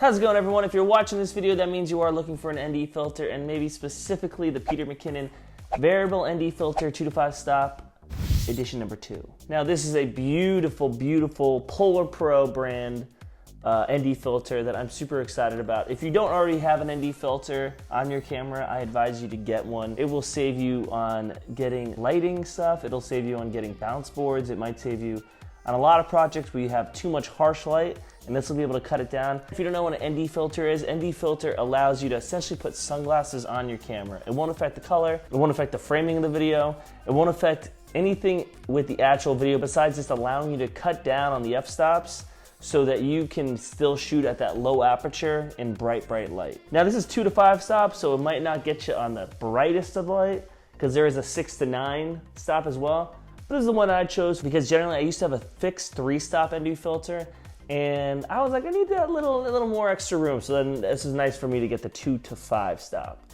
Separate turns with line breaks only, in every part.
How's it going, everyone? If you're watching this video, that means you are looking for an ND filter, and maybe specifically the Peter Mckinnon Variable ND Filter 2 to 5 Stop Edition number 2. Now, this is a beautiful, beautiful PolarPro brand ND filter that I'm super excited about. If you don't already have an ND filter on your camera, I advise you to get one. It will save you on getting lighting stuff. It'll save you on getting bounce boards. It might save you on a lot of projects where you have too much harsh light, and this will be able to cut it down. If you don't know what an ND filter is, ND filter allows you to essentially put sunglasses on your camera. It won't affect the color, it won't affect the framing of the video, it won't affect anything with the actual video besides just allowing you to cut down on the f-stops so that you can still shoot at that low aperture in bright, bright light. Now, this is 2 to 5 stop, so it might not get you on the brightest of light because there is a 6 to 9 stop as well. But this is the one I chose because generally I used to have a fixed 3-stop ND filter, and I was like, I need that little more extra room. So then this is nice for me to get the 2 to 5 stop.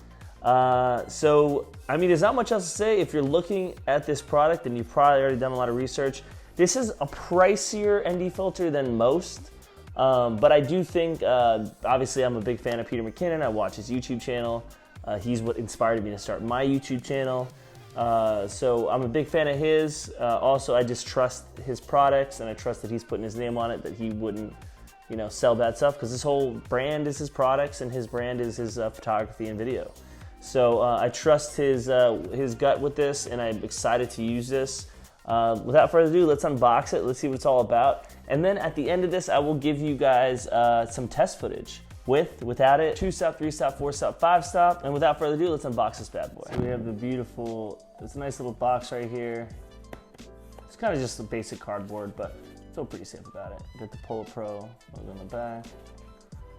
So, I mean, there's not much else to say. If you're looking at this product and you've probably already done a lot of research, this is a pricier ND filter than most. But I do think, obviously I'm a big fan of Peter Mckinnon. I watch his YouTube channel. He's what inspired me to start my YouTube channel. So I'm a big fan of his. Also, I just trust his products, and I trust that he's putting his name on it, that he wouldn't, you know, sell bad stuff, because this whole brand is his products and his brand is his photography and video. So I trust his gut with this, and I'm excited to use this. Without further ado, let's unbox it. Let's see what it's all about. And then at the end of this, I will give you guys some test footage. With, without it, 2-stop, 3-stop, 4-stop, 5-stop, and without further ado, let's unbox this bad boy. So we have the beautiful, it's a nice little box right here. It's kind of just a basic cardboard, but I feel pretty safe about it. Got the PolarPro logo on the back.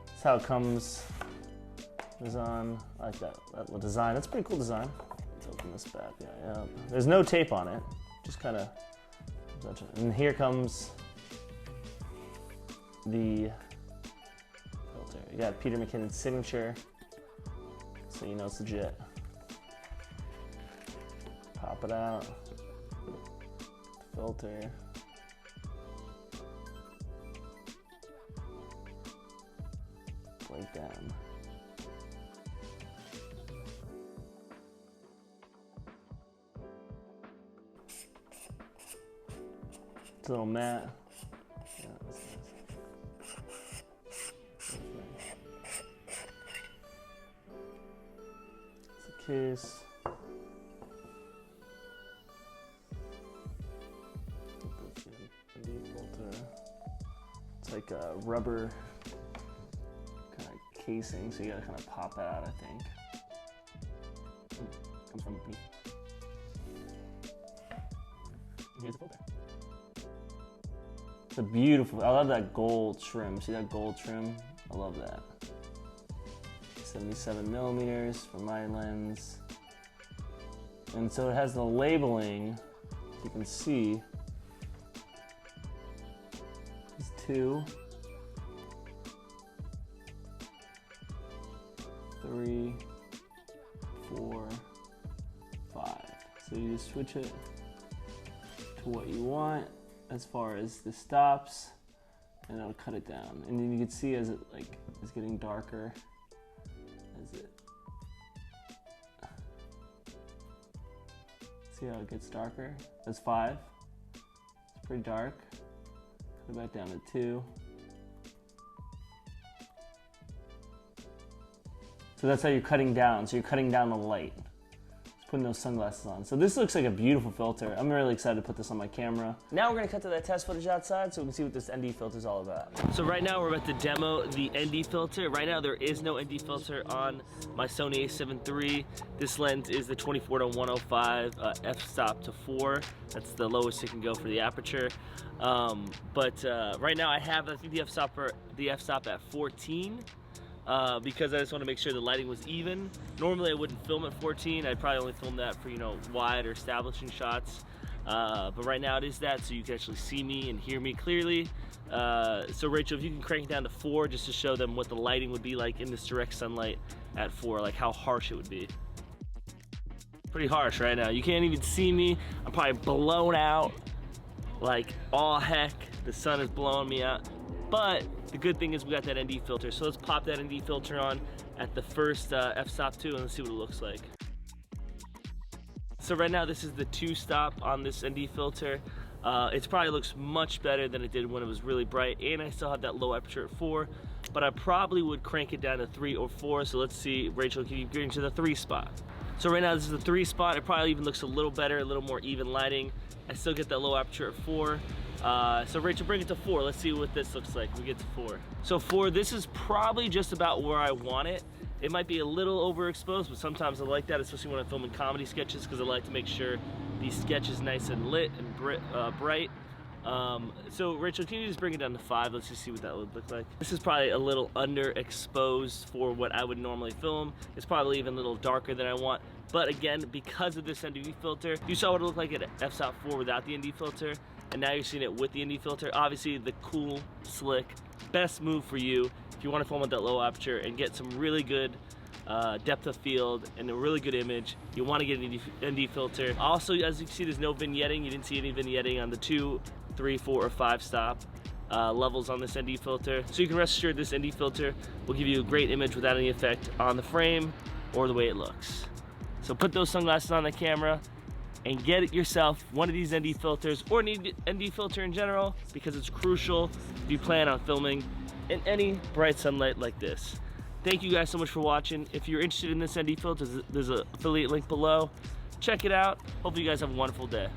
That's how it comes. Is on, I like that little design. That's a pretty cool design. Let's open this back. Yeah. There's no tape on it, just kind of. And here comes the. You got Peter Mckinnon's signature, so you know it's legit. Pop it out. Filter. Like that. It's a little matte. Yeah, that's nice. Case. It's like a rubber kind of casing, so you gotta kind of pop it out, I think. Comes from me. Here's the filter. It's a beautiful, I love that gold trim. See that gold trim? I love that. 77 millimeters for my lens. And so it has the labeling, you can see. It's 2, 3, 4, 5. So you just switch it to what you want as far as the stops, and it'll cut it down. And then you can see as it is getting darker. See how it gets darker? That's 5. It's pretty dark. Cut it back down to 2. So that's how you're cutting down. So you're cutting down the light. Just putting those sunglasses on. So this looks like a beautiful filter. I'm really excited to put this on my camera. Now we're gonna cut to that test footage outside so we can see what this ND filter is all about. So right now we're about to demo the ND filter. Right now there is no ND filter on my Sony A7iii. This lens is the 24 to 105 f-stop to 4. That's the lowest it can go for the aperture. Right now I have, I think, the f-stop at 14. Because I just want to make sure the lighting was even. Normally I wouldn't film at 14. I'd probably only film that for, you know, wide or establishing shots. But right now it is that, so you can actually see me and hear me clearly. So Rachel, if you can crank it down to 4 just to show them what the lighting would be like in this direct sunlight at 4, like how harsh it would be. Pretty harsh right now. You can't even see me. I'm probably blown out like all heck. The sun is blowing me out. But the good thing is we got that ND filter. So let's pop that ND filter on at the first f-stop 2 and let's see what it looks like. So right now this is the 2-stop on this ND filter. It probably looks much better than it did when it was really bright, and I still have that low aperture at 4, but I probably would crank it down to 3 or 4. So let's see, Rachel, can you get into the 3 spot? So right now this is the 3 spot. It probably even looks a little better, a little more even lighting. I still get that low aperture at 4. So Rachel, bring it to 4. Let's see what this looks like when we get to 4. So 4, this is probably just about where I want it. It might be a little overexposed, but sometimes I like that, especially when I'm filming comedy sketches, because I like to make sure the sketch is nice and lit and bright. So Rachel, can you just bring it down to 5? Let's just see what that would look like. This is probably a little underexposed for what I would normally film. It's probably even a little darker than I want. But again, because of this ND filter, you saw what it looked like at f-stop 4 without the ND filter, and now you're seeing it with the ND filter. Obviously, the cool, slick, best move for you if you want to film with that low aperture and get some really good depth of field and a really good image, you want to get an ND filter. Also, as you can see, there's no vignetting. You didn't see any vignetting on the 2, 3, 4, or 5 stop levels on this ND filter. So you can rest assured this ND filter will give you a great image without any effect on the frame or the way it looks. So put those sunglasses on the camera and get yourself one of these ND filters, or need ND filter in general, because it's crucial if you plan on filming in any bright sunlight like this. Thank you guys so much for watching. If you're interested in this ND filter, there's an affiliate link below. Check it out. Hopefully you guys have a wonderful day.